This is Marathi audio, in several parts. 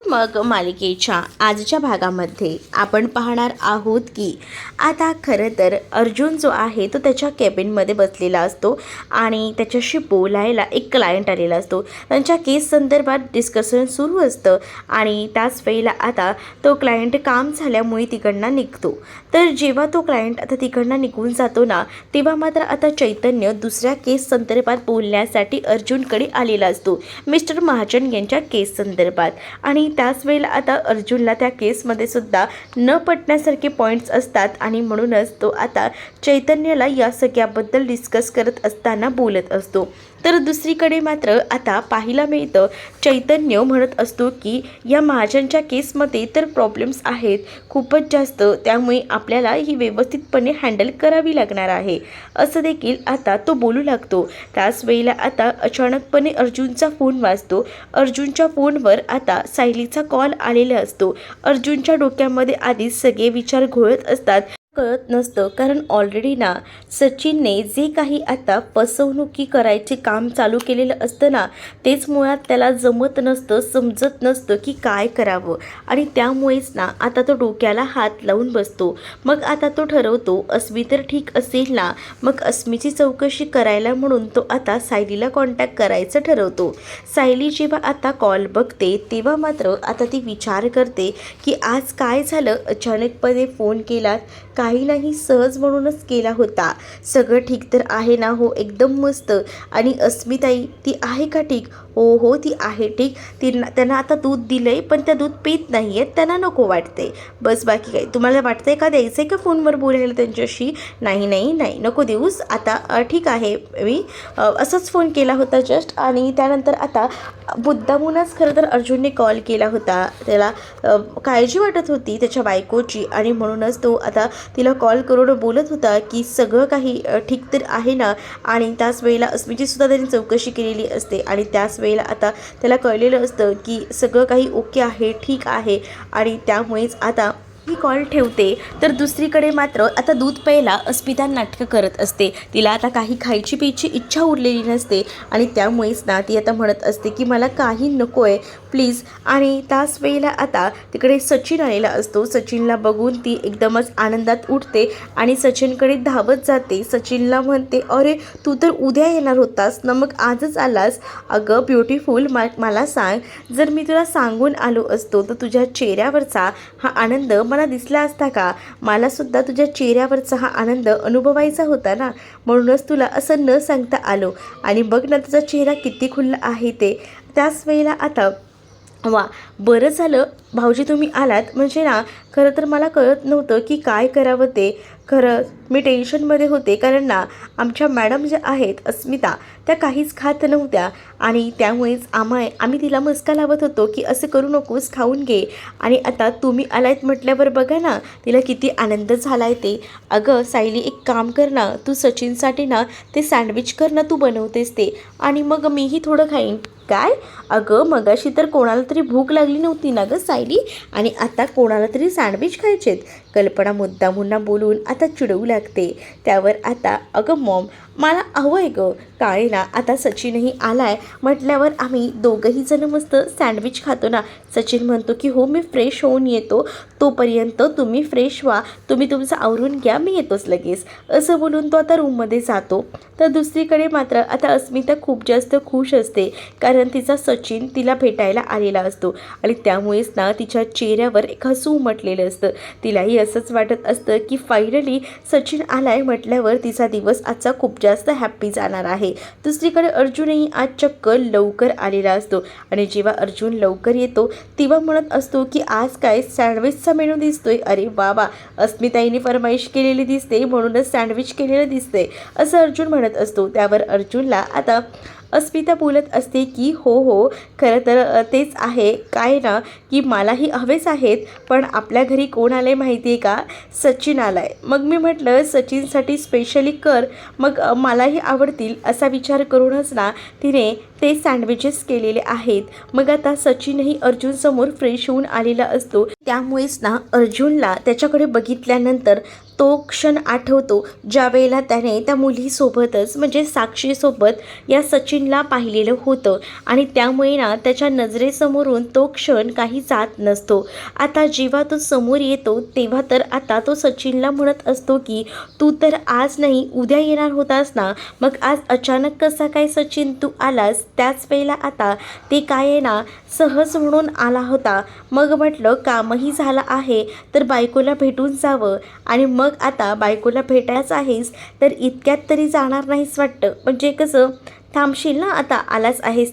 मग मालिकेच्या आजच्या भागामध्ये आपण पाहणार आहोत की आता खरं तर अर्जुन जो आहे तो त्याच्या केबिनमध्ये बसलेला असतो आणि त्याच्याशी बोलायला एक क्लायंट आलेला असतो. त्यांच्या केस संदर्भात डिस्कशन सुरू असतं आणि त्याच वेळेला आता तो क्लायंट काम झाल्यामुळे तिकडनं निघतो. तर जेव्हा तो क्लायंट आता तिकडनं निघून जातो ना, तेव्हा मात्र आता चैतन्य दुसऱ्या केस संदर्भात बोलण्यासाठी अर्जुनकडे आलेला असतो, मिस्टर महाजन यांच्या केस संदर्भात. आणि त्याच वेळेला आता अर्जुनला त्या केसमध्ये सुद्धा न पटण्यासारखे पॉईंट्स असतात आणि म्हणूनच तो आता चैतन्याला या सगळ्याबद्दल डिस्कस करत असताना बोलत असतो. तर दुसरीकडे मात्र आता पाहायला मिळतं चैतन्य म्हणत असतो की या महाजनच्या केसमध्ये तर प्रॉब्लेम्स आहेत खूपच जास्त, त्यामुळे आपल्याला ही व्यवस्थितपणे हँडल करावी लागणार आहे असं देखील आता तो बोलू लागतो. त्याच वेळेला आता अचानकपणे अर्जुनचा फोन वाजतो. अर्जुनच्या फोनवर आता सायलीचा कॉल आलेला असतो. अर्जुनच्या डोक्यामध्ये आधीच सगळे विचार घोळत असतात. कळत नसतं कारण ऑलरेडी ना सचिनने जे काही आता फसवणुकी करायचे काम चालू केलेलं असतं ना, तेच मुळात त्याला जमत नसतं, समजत नसतं की काय करावं आणि त्यामुळेच ना आता तो डोक्याला हात लावून बसतो. मग आता तो ठरवतो अस्मी तर ठीक असेल ना, मग अस्मीची चौकशी करायला म्हणून तो आता सायलीला कॉन्टॅक्ट करायचं ठरवतो. सायली जेव्हा आता कॉल बघते तेव्हा मात्र आता ती विचार करते की आज काय झालं, अचानकपणे फोन केलात, काही नाही सहज म्हणूनच केला होता, सगळं ठीक तर आहे ना? हो एकदम मस्त. आणि अस्मिताई ती आहे का ठीक? हो हो ती आहे ठीक. त्यांना आता दूध दिलं आहे पण त्या दूध पित नाही आहेत, त्यांना नको वाटते, बस बाकी काय. तुम्हाला वाटतंय का द्यायचं आहे का फोनवर बोलायला त्यांच्याशी? नाही नाही नाही नको देऊस आता, ठीक आहे मी असंच फोन केला होता जस्ट. आणि त्यानंतर आता मुद्दामूनच खरं तर अर्जुनने कॉल केला होता, त्याला काळजी वाटत होती त्याच्या बायकोची आणि म्हणूनच तो आता तिला कॉल करून बोलत होता की सगळं काही ठीक तर आहे ना. आणि त्याच वेळेला अस्मीची सुद्धा त्यांनी चौकशी केलेली असते आणि त्याच वेळेला आता त्याला कळलेलं असतं की सगळं काही ओके आहे, ठीक आहे आणि त्यामुळेच आता ही कॉल ठेवते. तर दुसरीकडे मात्र आता दूध प्यायला अस्मिता नाटकं करत असते. तिला आता काही खायची प्यायची इच्छा उरलेली नसते आणि त्यामुळेच ना ती आता म्हणत असते की मला काही नको आहे प्लीज. आणि त्याच वेळेला आता तिकडे सचिन आलेला असतो. सचिनला बघून ती एकदमच आनंदात उठते आणि सचिनकडे धावत जाते. सचिनला म्हणते अरे तू तर उद्या येणार होतास ना, मग आजच आलास? अगं ब्युटिफुल, मला सांग, जर मी तुला सांगून आलो असतो तर तुझ्या चेहऱ्यावरचा हा आनंद मला दिसला असता का? मला सुद्धा तुझ्या चेहऱ्यावरचा हा आनंद अनुभवायचा होता ना, म्हणूनच तुला असं न सांगता आलो. आणि बघ ना तुझा चेहरा किती खुल्ला आहे ते. त्याच वेळेला आता वा बरं झालं भाऊजी तुम्ही आलात, म्हणजे ना खरं तर मला कळत नव्हतं की काय करावं ते. खरं मी टेन्शनमध्ये होते कारण ना आमच्या मॅडम ज्या आहेत अस्मिता त्या काहीच खात नव्हत्या आणि त्यामुळेच आम्ही तिला मस्का लावत होतो की असं करू नकोस, खाऊन घे. आणि आता तुम्ही आलायत म्हटल्यावर बघा ना तिला किती आनंद झाला आहे ते. अगं सायली एक काम कर ना, तू सचिनसाठी ना ते सँडविच कर ना, तू बनवतेस ते, आणि मग मीही थोडं खाईन. काय? अगं मगाशी तर कोणाला तरी भूक लागली नव्हती ना गं सायली, आणि आता कोणाला तरी सँडविच खायचेत. कल्पना मुद्दामून बोलून आता चिडवू लागते. त्यावर आता अगं मॉम मला हवं आहे गं. काय ना आता सचिनही आलाय म्हटल्यावर आम्ही दोघंही जण मस्त सँडविच खातो ना. सचिन म्हणतो की हो मी फ्रेश होऊन येतो, तोपर्यंत तुम्ही फ्रेश व्हा, तुम्ही तुमचं आवरून घ्या, मी येतोच लगेच, असं बोलून तो आता रूममध्ये जातो. तर दुसरीकडे मात्र आता अस्मिता खूप जास्त खुश असते कारण तिचा सचिन तिला भेटायला आलेला असतो आणि त्यामुळेच ना तिच्या चेहऱ्यावर एक हसू उमटलेलं असतं. तिलाही असंच वाटत असतं की फायनली सचिन आलाय म्हटल्यावर तिचा दिवस आजचा खूप जास्त हॅप्पी जाणार आहे. दुसरीकडे अर्जुनही आज चक्क लवकर आलेला असतो आणि जेव्हा अर्जुन लवकर येतो तेव्हा म्हणत असतो की आज काय सँडविचचा मेनू दिसतोय, अरे बाबा अस्मिताईने फरमाईश केलेली दिसते म्हणूनच सँडविच केलेलं दिसतंय असं अर्जुन म्हणत असतो. त्यावर अर्जुनला आता अस्मिता बोलत असते की हो हो खरं तर तेच आहे, काय ना की मलाही हवेच आहेत, पण आपल्या घरी कोण आले माहिती आहे का? सचिन आलाय. मग मी म्हटलं सचिनसाठी स्पेशली कर, मग मलाही आवडतील असा विचार करूनच ना तिने ते सँडविचेस केलेले आहेत. मग आता सचिनही अर्जुनसमोर फ्रेश होऊन आलेला असतो. त्यामुळेच ना अर्जुनला त्याच्याकडे बघितल्यानंतर तो क्षण आठवतो ज्यावेळेला त्याने त्या मुलीसोबतच म्हणजे साक्षीसोबत या सचिनला पाहिलेलं होतं आणि त्यामुळे ना त्याच्या नजरेसमोरून तो क्षण काही जात नसतो. आता जेव्हा तो समोर येतो तेव्हा तर आता तो सचिनला म्हणत असतो की तू तर आज नाही उद्या येणार होतास ना, मग आज अचानक कसा काय सचिन तू आलास? त्याच वेळेला आता ते काय आहे ना सहज म्हणून आला होता. मग म्हटलं कामही झालं आहे तर बायकोला भेटून जावं आणि मग आता बायकोला भेटायचं आहेस तर इतक्यात तरी जाणार नाहीस वाटतं. म्हणजे कसं थांबशील ना, आता आलाच आहेस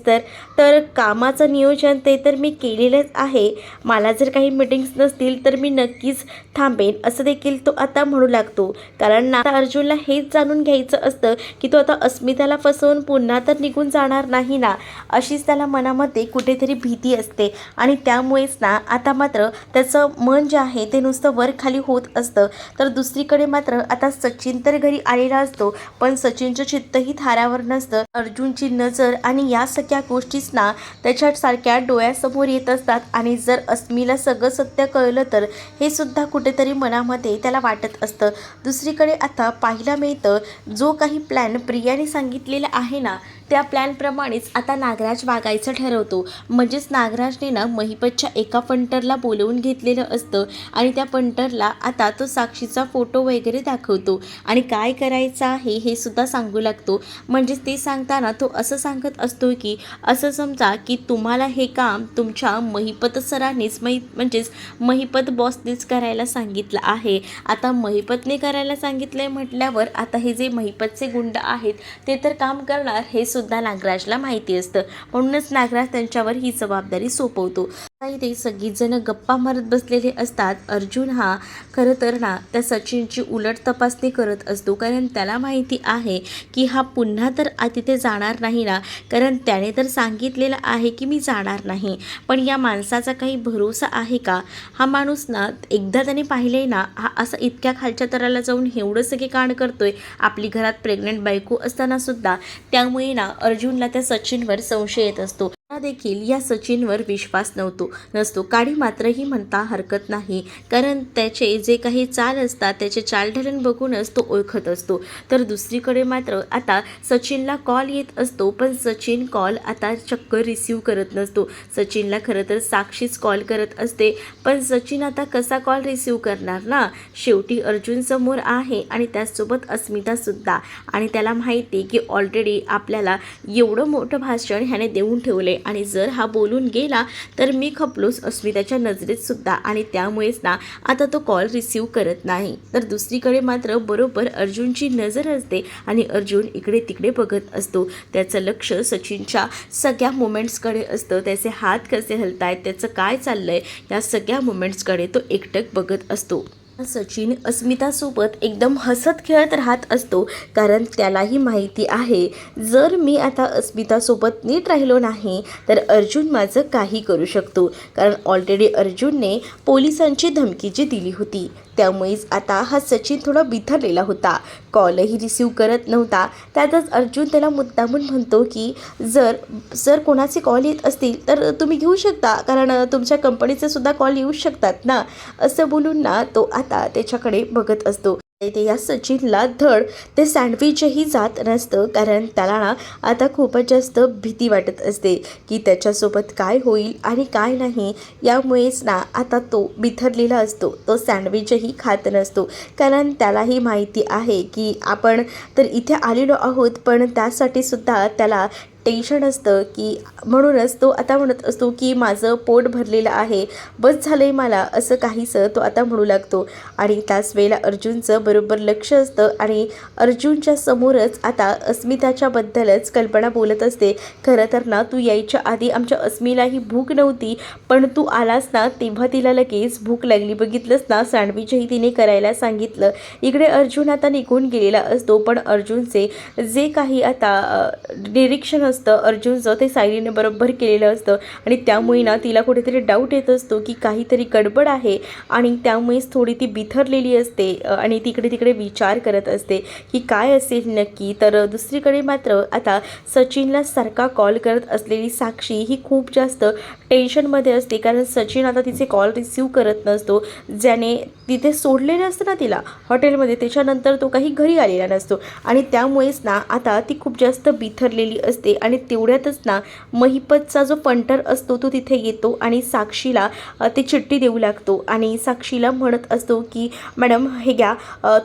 तर कामाचं नियोजन ते तर मी केलेलंच आहे. मला जर काही मीटिंग्स नसतील तर मी नक्कीच थांबेन असं देखील तो आता म्हणू लागतो. कारण ना आता अर्जुनला हेच जाणून घ्यायचं असतं की तो आता अस्मिताला फसवून पुन्हा तर निघून जाणार नाही ना, अशीच त्याला मनामध्ये कुठेतरी भीती असते. आणि त्यामुळेच ना आता मात्र त्याचं मन जे आहे ते नुसतं वर खाली होत असतं. तर दुसरीकडे मात्र आता सचिन तर घरी आलेला असतो पण सचिनचं चित्तही थारावर नसतं. अर्जुनची नजर आणि या सगळ्या गोष्टीच ना त्याच्यासारख्या डोळ्यासमोर येत असतात आणि जर अस्मीला सगळं सत्य कळलं तर हे सुद्धा कुठेतरी मनामध्ये त्याला वाटत असतं. दुसरीकडे आता पाहायला मिळतं जो काही प्लॅन प्रियाने सांगितलेला आहे ना त्या प्लॅनप्रमाणेच आता नागराज वागायचं ठरवतो. म्हणजेच नागराजने ना महिपतच्या एका फंटरला बोलवून घेतलेलं असतं आणि त्या फंटरला आता तो साक्षीचा फोटो वगैरे दाखवतो आणि काय करायचं आहे हे सुद्धा सांगू लागतो. म्हणजेच ते सांगताना तो असं सांगत असतो की असं समजा की तुम्हाला हे काम तुमच्या महिपत सरांनीच म्हणजेच महिपत बॉसनेच करायला सांगितलं आहे. आता महिपतने करायला सांगितलंय म्हटल्यावर आता हे जे महिपतचे गुंड आहेत ते तर काम करणार हे सुद्धा नागराजला माहिती असतं. म्हणूनच नागराज त्यांच्यावर ही जबाबदारी सोपवतो. ते सगळीजण गप्पा मारत बसलेले असतात. अर्जुन हा खरं तर ना त्या सचिनची उलट तपासणी करत असतो कारण त्याला माहिती आहे की हा पुन्हा तर तिथे जाणार नाही ना, कारण त्याने तर सांगितलेलं आहे की मी जाणार नाही. पण या माणसाचा काही भरोसा आहे का? हा माणूस ना एकदा त्याने पाहिले ना हा असं इतक्या खालच्या तराला जाऊन एवढं सगळे कांड करतोय आपली घरात प्रेग्नंट बायको असताना सुद्धा. त्यामुळे ना अर्जुनला त्या सचिनवर संशय येत असतो. देखील या सचिनवर विश्वास नसतो. काडी मात्र ही म्हणता हरकत नाही कारण त्याचे जे काही चाल असतात त्याचे चालढलन बघूनच तो ओळखत असतो. तर दुसरीकडे मात्र आता सचिनला कॉल येत असतो पण सचिन कॉल आता चक्क रिसीव करत नसतो. सचिनला खरं तर साक्षीच कॉल करत असते पण सचिन आता कसा कॉल रिसीव करणार ना, शेवटी अर्जुन समोर आहे आणि त्याचसोबत अस्मितासुद्धा आणि त्याला माहिती की ऑलरेडी आपल्याला एवढं मोठं भाषण ह्याने देऊन ठेवले आणि जर हा बोलून गेला तर मी खपलोच अस्मिताच्या नजरेत सुद्धा आणि त्यामुळेच ना आता तो कॉल रिसीव करत नाही. तर दुसरीकडे मात्र बरोबर अर्जुनची नजर असते आणि अर्जुन इकडे तिकडे बघत असतो. त्याचं लक्ष सचिनच्या सगळ्या मोमेंट्सकडे असतं. त्याचे हात कसे हलतायत, त्याचं काय चाललंय या सगळ्या मोमेंट्सकडे तो एकटक बघत असतो. सचिन अस्मितासोबत एकदम हसत खेळत राहत असतो कारण त्यालाही माहिती आहे जर मी आता अस्मितासोबत नीट राहिलो नाही तर अर्जुन माझं काही करू शकतो. कारण ऑलरेडी अर्जुनने पोलिसांची धमकी जी दिली होती त्यामुळेच आता हा सचिन थोडा बिथरलेला होता. कॉलही रिसीव करत नव्हता. त्यातच अर्जुन त्याला मुद्दामून म्हणतो की जर कोणाचे कॉल येत असतील तर तुम्ही घेऊ शकता कारण तुमच्या कंपनीचे सुद्धा कॉल येऊ शकतात ना, असं बोलून ना तो आता त्याच्याकडे बघत असतो. ते या सचिनला धड ते सँडविचही जात नसतं कारण त्याला ना आता खूपच जास्त भीती वाटत असते की त्याच्यासोबत काय होईल आणि काय नाही. यामुळेच ना आता तो बिथरलेला असतो. तो सँडविचही खात नसतो कारण त्यालाही माहिती आहे की आपण तर इथे आलेलो आहोत पण त्यासाठी सुद्धा त्याला टेन्शन असतं की म्हणूनच तो आता म्हणत असतो की माझं पोट भरलेलं आहे, बस झालं आहे मला, असं काहीसं तो आता म्हणू लागतो. आणि त्याच वेळेला अर्जुनचं बरोबर लक्ष असतं आणि अर्जुनच्या समोरच आता अस्मिताच्याबद्दलच कल्पना बोलत असते. खरं तर ना तू यायच्या आधी आमच्या अस्मीलाही भूक नव्हती पण तू आलास ना तेव्हा तिला लगेच भूक लागली, बघितलंस ना सँडविचही तिने करायला सांगितलं. इकडे अर्जुन आता निघून गेलेला असतो पण अर्जुनचे जे काही आता निरीक्षण असतं अर्जुनचं ते सायलीने बरोबर केलेलं असतं आणि त्यामुळे ना तिला कुठेतरी डाऊट येत असतो की काहीतरी गडबड आहे आणि त्यामुळेच थोडी ती बिथरलेली असते आणि तिकडे तिकडे विचार करत असते की काय असेल नक्की. तर दुसरीकडे मात्र आता सचिनला सारखा कॉल करत असलेली साक्षी ही खूप जास्त टेन्शनमध्ये असते, कारण सचिन आता तिचे कॉल रिसीव करत नसतो. ज्याने तिथे सोडलेलं असतं ना तिला हॉटेलमध्ये, त्याच्यानंतर तो काही घरी आलेला नसतो आणि त्यामुळेच ना आता ती खूप जास्त बिथरलेली असते. आणि तेवढ्यातच ना महिपतचा जो फंटर असतो तो तिथे येतो आणि साक्षीला ते चिठ्ठी देऊ लागतो आणि साक्षीला म्हणत असतो की मॅडम हे घ्या,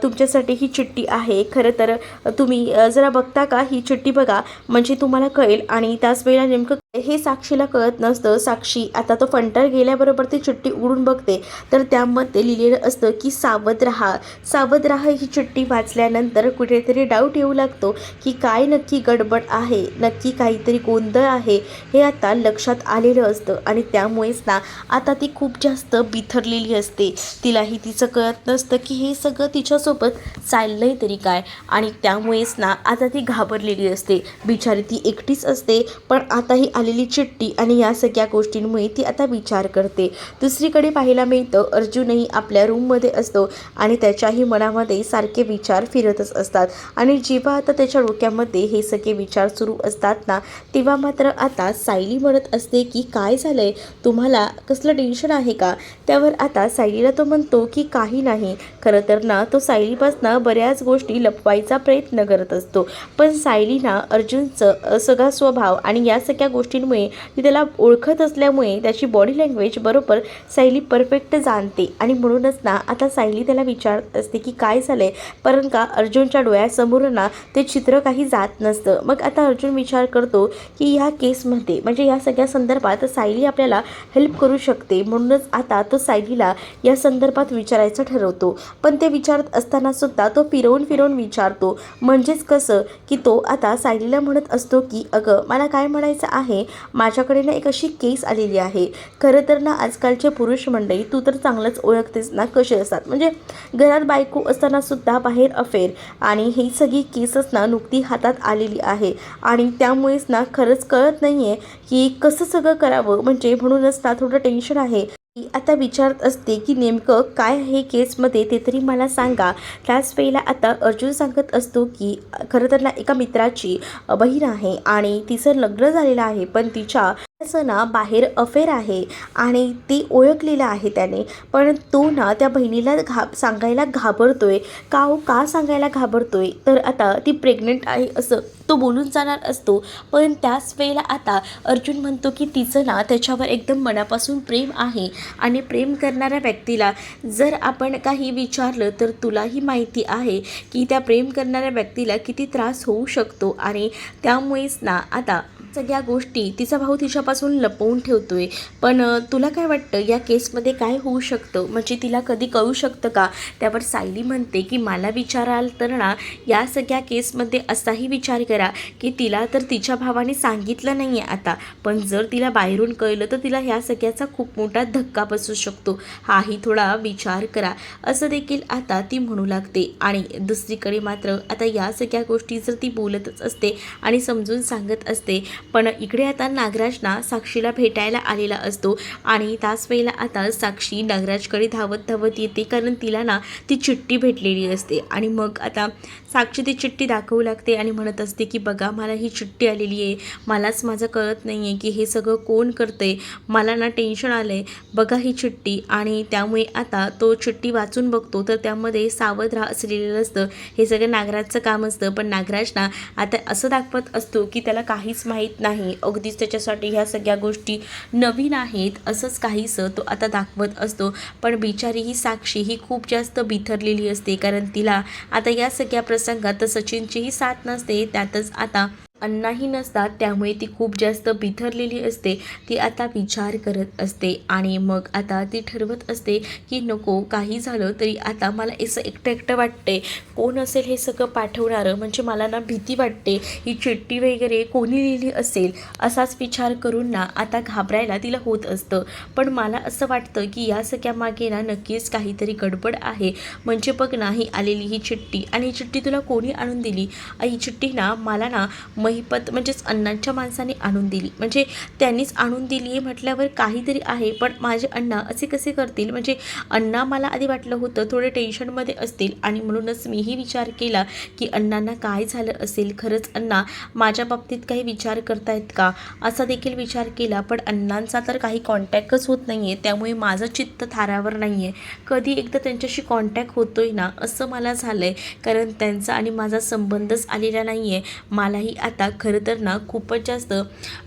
तुमच्यासाठी ही चिठ्ठी आहे. खरं तर तुम्ही जरा बघता का, ही चिठ्ठी बघा म्हणजे तुम्हाला कळेल. आणि त्याच वेळेला नेमकं हे साक्षीला कळत नसतं. साक्षी आता तो फंटर गेल्याबरोबर ती चिठ्ठी उघडून बघते तर त्यामध्ये लिहिलेलं असतं की सावध राहा. सावध राहा ही चिठ्ठी वाचल्यानंतर कुठेतरी डाऊट येऊ लागतो की काय नक्की गडबड आहे, नक्की काहीतरी गोंधळ आहे हे आता लक्षात आलेलं असतं. आणि त्यामुळेच ना आता ती खूप जास्त बिथरलेली असते. तिलाही तिचं कळत नसतं की हे सगळं तिच्यासोबत चाललंय तरी काय. आणि त्यामुळेच ना आता ती घाबरलेली असते. बिचारी ती एकटीच असते, पण आता ही आलेली चिठ्ठी आणि या सगळ्या गोष्टींमुळे ती आता विचार करते. दुसरीकडे पाहायला मिळतं अर्जुनही आपल्या रूममध्ये असतो आणि त्याच्याही मनामध्ये सारखे विचार फिरतच असतात. आणि जेव्हा आता त्याच्या डोक्यामध्ये हे सगळे विचार सुरू असतात ना, तेव्हा मात्र आता सायली म्हणत असते की काय झालंय, तुम्हाला कसलं टेन्शन आहे का. त्यावर आता सायलीला तो म्हणतो की काही नाही. खरं तर ना तो सायलीपासून बऱ्याच गोष्टी लपवायचा प्रयत्न करत असतो, पण सायली ना अर्जुनचं सगळा स्वभाव आणि या सगळ्या गोष्टींमुळे ती त्याला ओळखत असल्यामुळे त्याची बॉडी लँग्वेज बरोबर सायली परफेक्ट जाणते. आणि म्हणूनच ना आता सायली त्याला विचारत असते की काय झालंय, कारण का अर्जुनच्या डोळ्यासमोर ना ते चित्र काही जात नसतं. मग आता अर्जुन विचार करतो की ह्या केसमध्ये म्हणजे या सगळ्या संदर्भात सायली आपल्याला हेल्प करू शकते. म्हणूनच आता तो सायलीला या संदर्भात विचारायचं ठरवतो. पण ते विचारत असताना सुद्धा तो फिरवून फिरवून विचारतो. म्हणजेच कसं की तो आता सायलीला म्हणत असतो की अगं मला काय म्हणायचं आहे, माझ्याकडे ना एक अशी केस आलेली आहे. खरं तर ना आजकालचे पुरुष मंडळी तू तर चांगलंच ओळखतेस ना कसे असतात, म्हणजे घरात बायको असताना सुद्धा बाहेर अफेअर, आणि ही सगळी केसच ना नुकती हातात आलेली आहे. आणि त्यामुळेच ना खरंच कळत नाही आहे की कसं सगळं करावं, म्हणजे म्हणूनच ना थोडं टेन्शन आहे. ती आता विचारत असते की नेमकं काय आहे केसमध्ये ते तरी मला सांगा. त्याच वेळेला आता अर्जुन सांगत असतो की खरं तर ना एका मित्राची बहीण आहे आणि तिचं लग्न झालेलं आहे, पण तिच्या असं ना बाहेर अफेअर आहे आणि ती ओळखलेलं आहे त्याने. पण तो ना त्या बहिणीला सांगायला घाबरतोय. का सांगायला घाबरतोय, तर आता ती प्रेग्नंट आहे असं तो बोलून जाणार असतो. पण त्याच वेळेला आता अर्जुन म्हणतो की तिचं ना त्याच्यावर एकदम मनापासून प्रेम आहे आणि प्रेम करणाऱ्या व्यक्तीला जर आपण काही विचारलं तर तुलाही माहिती आहे की त्या प्रेम करणाऱ्या व्यक्तीला किती त्रास होऊ शकतो. आणि त्यामुळेच ना आता सगळ्या गोष्टी तिचा भाऊ तिच्यापासून लपवून ठेवतोय. पण तुला काय वाटतं या केसमध्ये काय होऊ शकतं, म्हणजे तिला कधी कळू शकतं का. त्यावर सायली म्हणते की मला विचाराल तर ना या सगळ्या केसमध्ये असाही विचार करा की तिला तर तिच्या भावाने सांगितलं नाही आहे आता, पण जर तिला बाहेरून कळलं तर तिला ह्या सगळ्याचा खूप मोठा धक्का बसू शकतो, हाही थोडा विचार करा असं देखील आता ती म्हणू लागते. आणि दुसरीकडे मात्र आता या सगळ्या गोष्टी जर ती बोलतच असते आणि समजून सांगत असते, पण इकडे आता नागराज ना साक्षीला भेटायला आलेला असतो. आणि त्याच वेळेला आता साक्षी नागराजकडे धावत धावत येते, कारण तिला ना ती चिठ्ठी भेटलेली असते. आणि मग आता साक्षी ती चिठ्ठी दाखवू लागते आणि म्हणत असते की बघा मला ही चिठ्ठी आलेली आहे, मलाच माझं कळत नाही आहे की हे सगळं कोण करतंय, मला ना टेन्शन आलं आहे, बघा ही चिठ्ठी. आणि त्यामुळे आता तो चिठ्ठी वाचून बघतो तर त्यामध्ये सावध राहा असं लिहिलेलं असतं. हे सगळं नागराजचं काम असतं, पण नागराज ना आता असं दाखवत असतो की त्याला काहीच माहीत नाही, अगदीच त्याच्यासाठी ह्या सगळ्या गोष्टी नवीन आहेत असंच काहीसं तो आता दाखवत असतो. पण बिचारी ही साक्षी ही खूप जास्त बिथरलेली असते, कारण तिला आता या सगळ्या प्रसंगात सचिनचीही साथ नसते, त्यातच आता अण्णाही नसतात, त्यामुळे ती खूप जास्त बिथरलेली असते. ती आता विचार करत असते आणि मग आता ती ठरवत असते की नको काही झालं तरी आता मला असं एकटं एकटं वाटते, कोण असेल हे सगळं पाठवणारं, म्हणजे मला ना भीती वाटते, ही चिठ्ठी वगैरे कोणी लिहिली असेल असाच विचार करून ना आता घाबरायला तिला होत असतं. पण मला असं वाटतं की या सगळ्या मागे ना नक्कीच काहीतरी गडबड आहे. म्हणजे बघ ना ही आलेली ही चिठ्ठी, आणि ही चिठ्ठी तुला कोणी आणून दिली, ही चिठ्ठी ना मला ना महिपत म्हणजेच अण्णांच्या माणसाने आणून दिली, म्हणजे त्यांनीच आणून दिली आहे म्हटल्यावर काहीतरी आहे. पण माझे अण्णा असे कसे करतील? म्हणजे अण्णा मला आधी वाटलं होतं थोडे टेन्शनमध्ये असतील आणि म्हणूनच मीही विचार केला की अण्णांना काय झालं असेल, खरंच अण्णा माझ्या बाबतीत काही विचार करतायत का, असा देखील विचार केला. पण अण्णांचा तर काही कॉन्टॅक्टच होत नाही आहे, त्यामुळे माझं चित्त थारावर नाही आहे. कधी एकदा त्यांच्याशी कॉन्टॅक्ट होतोय ना असं मला झालं आहे, कारण त्यांचा आणि माझा संबंधच आलेला नाही आहे. मलाही आता खरं तर ना खूपच जास्त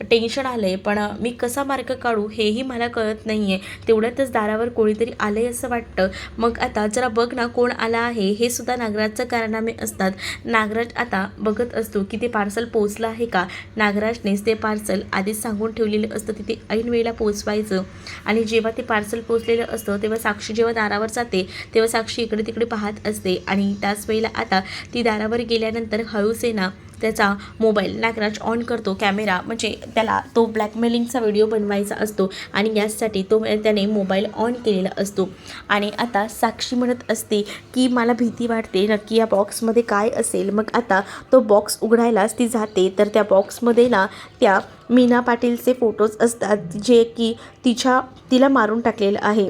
टेन्शन आलं आहे, पण मी कसा मार्ग काढू हेही मला कळत नाही आहे. तेवढ्यातच दारावर कोणीतरी आलं आहे असं वाटतं. मग आता जरा बघ ना कोण आला आहे. हे सुद्धा नागराजचं कारनामे असतात. नागराज आता बघत असतो की ते पार्सल पोचलं आहे का. नागराजनेच ते पार्सल आधीच सांगून ठेवलेलं असतं तिथे ऐन वेळेला पोचवायचं, आणि जेव्हा ते पार्सल पोचलेलं असतं तेव्हा साक्षी जेव्हा दारावर जाते तेव्हा साक्षी इकडे तिकडे पाहत असते. आणि त्याच वेळेला आता ती दारावर गेल्यानंतर हळूच ना त्याचा मोबाईल नागराज ऑन करतो, कॅमेरा, म्हणजे त्याला तो ब्लॅकमेलिंगचा व्हिडिओ बनवायचा असतो आणि यासाठी त्याने मोबाईल ऑन केलेला असतो. आणि आता साक्षी म्हणत असते की मला भीती वाटते नक्की या बॉक्समध्ये काय असेल. मग आता तो बॉक्स उघडायलाच ती जाते, तर त्या बॉक्समध्ये ना त्या मीना पाटीलचे फोटोज असतात जे की तिला मारून टाकलेलं आहे,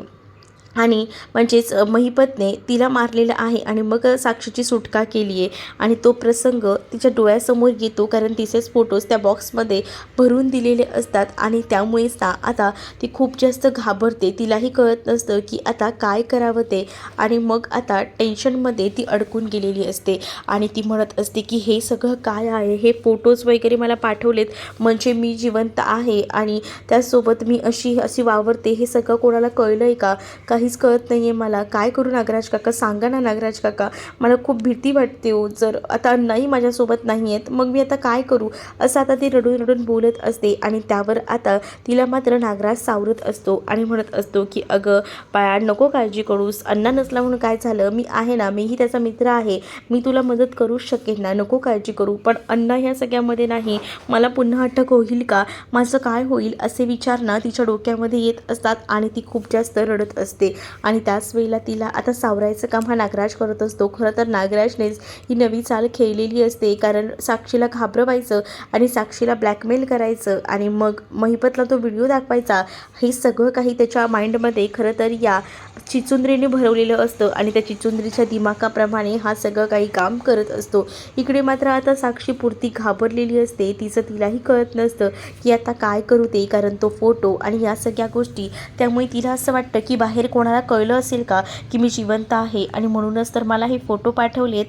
आणि म्हणजेच महिपतने तिला मारलेलं आहे आणि मग साक्षीची सुटका केली आहे. आणि तो प्रसंग तिच्या डोळ्यासमोर येतो, कारण तिचेच फोटोज त्या बॉक्समध्ये भरून दिलेले असतात. आणि त्यामुळेच आता ती खूप जास्त घाबरते. तिलाही कळत नसतं की आता काय करावं ते, आणि मग आता टेन्शनमध्ये ती अडकून गेलेली असते. आणि ती म्हणत असते की हे सगळं काय आहे, हे फोटोज वगैरे मला पाठवलेत म्हणजे मी जिवंत आहे आणि त्यासोबत मी अशी वावरते, हे सगळं कोणाला कळलं आहे का? काहीच कळत नाही आहे मला. काय करू नागराज काका, सांगा ना नागराज काका, मला खूप भीती वाटते हो. जर आता नाही माझ्यासोबत नाही आहेत मग मी आता काय करू, असं आता ती रडून रडून बोलत असते. आणि त्यावर आता तिला मात्र नागराज सावरत असतो आणि म्हणत असतो की अगं बाळा, नको काळजी करूस, अण्णा नसला म्हणून काय झालं, मी आहे ना, मीही त्याचा मित्र आहे, मी तुला मदत करूच शकेन ना, नको काळजी करू. पण अण्णा ह्या सगळ्यामध्ये नाही, मला पुन्हा अटक होईल का, माझं काय होईल, असे विचार ना तिच्या डोक्यामध्ये येत असतात आणि ती खूप जास्त रडत असते. आणि त्याच वेळेला तिला आता सावरायचं काम हा नागराज करत असतो. खरं तर नागराजनेच ही नवी चाल खेळलेली असते, कारण साक्षीला घाबरवायचं आणि साक्षीला ब्लॅकमेल करायचं आणि मग महिपतला तो व्हिडिओ दाखवायचा, हे सगळं काही त्याच्या माइंडमध्ये खरं तर या चिचुंद्रीने भरवलेलं असतं. आणि त्या चिचुंद्रीच्या दिमागाप्रमाणे हा सगळं काही काम करत असतो. इकडे मात्र आता साक्षी पुरती घाबरलेली असते. तिलाही कळत नसतं की आता काय करू ते, कारण तो फोटो आणि या सगळ्या गोष्टी, त्यामुळे तिला असं वाटतं की बाहेर कोणाला कळलं असेल का की मी जिवंत आहे, आणि म्हणूनच तर मला हे फोटो पाठवलेत.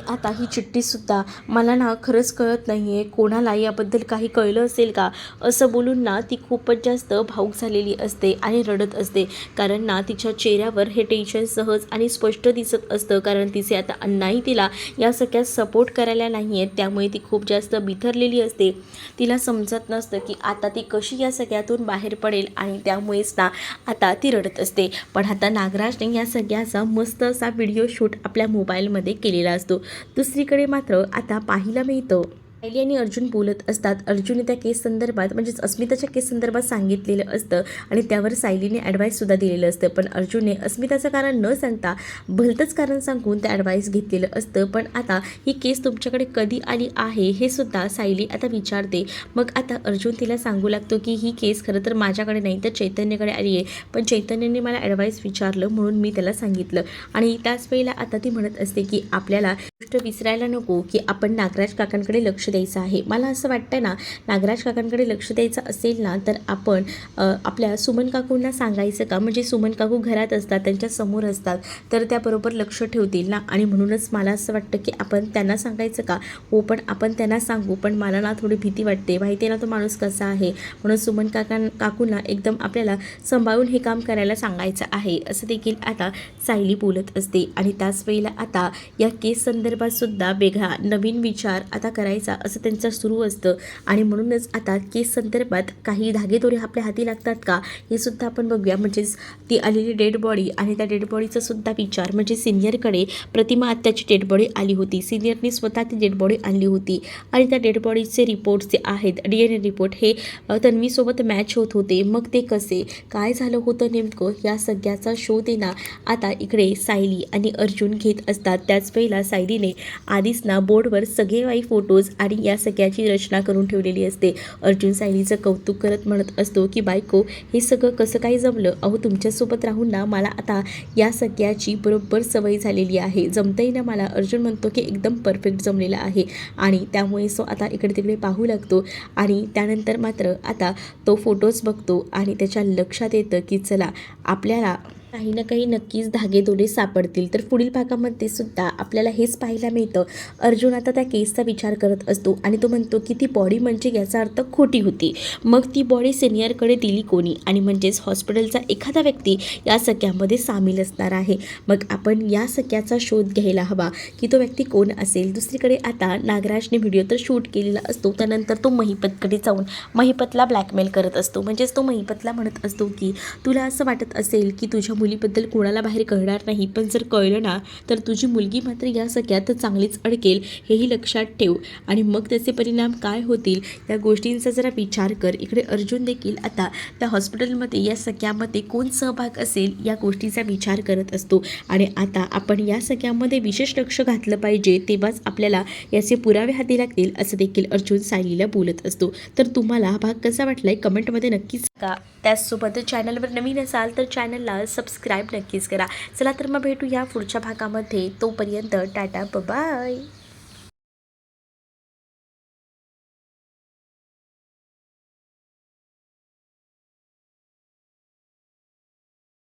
आता ही चिठ्ठीसुद्धा मला ना खरंच कळत नाही आहे, कोणाला याबद्दल काही कळलं असेल का, असं बोलून ना ती खूपच जास्त भावूक झालेली असते आणि रडत असते. कारण ना तिच्या चेहऱ्यावर हे टेन्शन सहज आणि स्पष्ट दिसत असतं, कारण तिचे आता अण्णाही तिला या सगळ्यात सपोर्ट करायला नाही आहेत, त्यामुळे ती खूप जास्त बिथरलेली असते. तिला समजत नसतं की आता ती कशी या सगळ्यातून बाहेर पडेल, आणि त्यामुळेच ना आता ती रडत असते. पण आता नागराजने या सगळ्याचा मस्त असा व्हिडिओ शूट आपल्या मोबाईलमध्ये केलेला असतो. दुसरीकडे मात्र आता पाहायला मिळतं सायली आणि अर्जुन बोलत असतात. अर्जुनने त्या केस संदर्भात म्हणजेच अस्मिताच्या केस संदर्भात सांगितलेलं असतं आणि त्यावर सायलीने ॲडवाईससुद्धा दिलेलं असतं. पण अर्जुनने अस्मिताचं कारण न सांगता भलतंच कारण सांगून ते ॲडवाईस घेतलेलं असतं. पण आता ही केस तुमच्याकडे कधी आली आहे हे सुद्धा सायली आता विचारते. मग आता अर्जुन तिला सांगू लागतो की ही केस खरं तर माझ्याकडे नाही तर चैतन्यकडे आली आहे, पण चैतन्यने मला ॲडवाईस विचारलं म्हणून मी त्याला सांगितलं. आणि त्याच वेळेला आता ती म्हणत असते की आपल्याला गोष्ट विसरायला नको की आपण नागराज काकांकडे लक्ष द्यायचं आहे. मला असं वाटतं ना, नागराज काकांकडे लक्ष द्यायचं असेल ना तर आपण आपल्या सुमन काकूंना सांगायचं का, म्हणजे सुमन काकू घरात असतात, त्यांच्या समोर असतात, तर त्याबरोबर लक्ष ठेवतील ना. आणि म्हणूनच मला असं वाटतं की आपण त्यांना सांगायचं का. हो, पण आपण त्यांना सांगू, पण मला ना थोडी भीती वाटते, माहिती आहे ना तो माणूस कसा आहे, म्हणून सुमन काकूंना एकदम आपल्याला सांभाळून हे काम करायला सांगायचं आहे, असं देखील आता सायली बोलत असते. आणि त्याच वेळेला आता या केस संदर्भात सुद्धा वेगळा नवीन विचार आता करायचा असं त्यांचं सुरू असतं. आणि म्हणूनच आता केस संदर्भात काही धागेदोरे आपल्या हाती लागतात का हे सुद्धा आपण बघूया. म्हणजेच ती आलेली डेड बॉडी आणि त्या डेड बॉडीचा सुद्धा विचार, म्हणजे सिनियरकडे प्रतिमा आत्याची डेड बॉडी आली होती, सिनियरनी स्वतः ती डेड बॉडी आणली होती, आणि त्या डेड बॉडीचे रिपोर्ट्स जे आहेत DNA रिपोर्ट हे तन्वीसोबत मॅच होत होते. मग ते कसे काय झालं होतं नेमकं, या सगळ्याचा शोध ना आता इकडे सायली आणि अर्जुन घेत असतात. त्याच वेळेला सायलीने आधीच ना बोर्डवर सगळे काही फोटोज आणि आणि या सगळ्याची रचना करून ठेवलेली असते. अर्जुन सायलीचं कौतुक करत म्हणत असतो की बायको हे सगळं कसं काही जमलं, अहो तुमच्यासोबत राहून ना मला आता या सगळ्याची बरोबर सवय झालेली आहे, जमतंही ना मला. अर्जुन म्हणतो की एकदम परफेक्ट जमलेला आहे आणि त्यामुळे सो आता इकडे तिकडे पाहू लागतो आणि त्यानंतर मात्र आता तो फोटोज बघतो आणि त्याच्या लक्षात येतं की चला आपल्याला काही ना काही नक्कीच धागेदोरे सापडतील. तर पुढील भागामध्ये सुद्धा आपल्याला हेच पाहायला मिळतं. अर्जुन आता त्या केसचा विचार करत असतो आणि तो म्हणतो की ती बॉडी म्हणजे याचा अर्थ खोटी होती, मग ती बॉडी सिनियरकडे दिली कोणी, आणि म्हणजेच हॉस्पिटलचा एखादा व्यक्ती या सगळ्यामध्ये सामील असणार आहे. मग आपण या सगळ्याचा शोध घ्यायला हवा की तो व्यक्ती कोण असेल. दुसरीकडे आता नागराजने व्हिडिओ तर शूट केलेला असतो, त्यानंतर तो महिपतकडे जाऊन महिपतला ब्लॅकमेल करत असतो. म्हणजेच तो महिपतला म्हणत असतो की तुला असं वाटत असेल की तुझ्या मुलीबद्दल कोणाला बाहेर कळणार नाही, पण जर कळलं ना तर तुझी मुलगी मात्र या सगळ्यात चांगलीच अडकेल, हेही लक्षात ठेव आणि मग त्याचे परिणाम काय होतील या गोष्टींचा जरा विचार कर. इकडे अर्जुन देखील आता त्या हॉस्पिटलमध्ये या सगळ्यामध्ये कोण सहभाग असेल या गोष्टीचा विचार करत असतो आणि आता आपण या सगळ्यामध्ये विशेष लक्ष घातलं पाहिजे, तेव्हाच आपल्याला याचे पुरावे हाती लागतील, असं देखील अर्जुन सायलीला बोलत असतो. तर तुम्हाला हा भाग कसा वाटलाय कमेंटमध्ये नक्कीच सांगा. त्याचसोबत चॅनलवर नवीन असाल तर चॅनलला सबस्क्राईब नक्कीच करा. चला तर मग भेटूया पुढच्या भागामध्ये. तोपर्यंत टाटा बाय.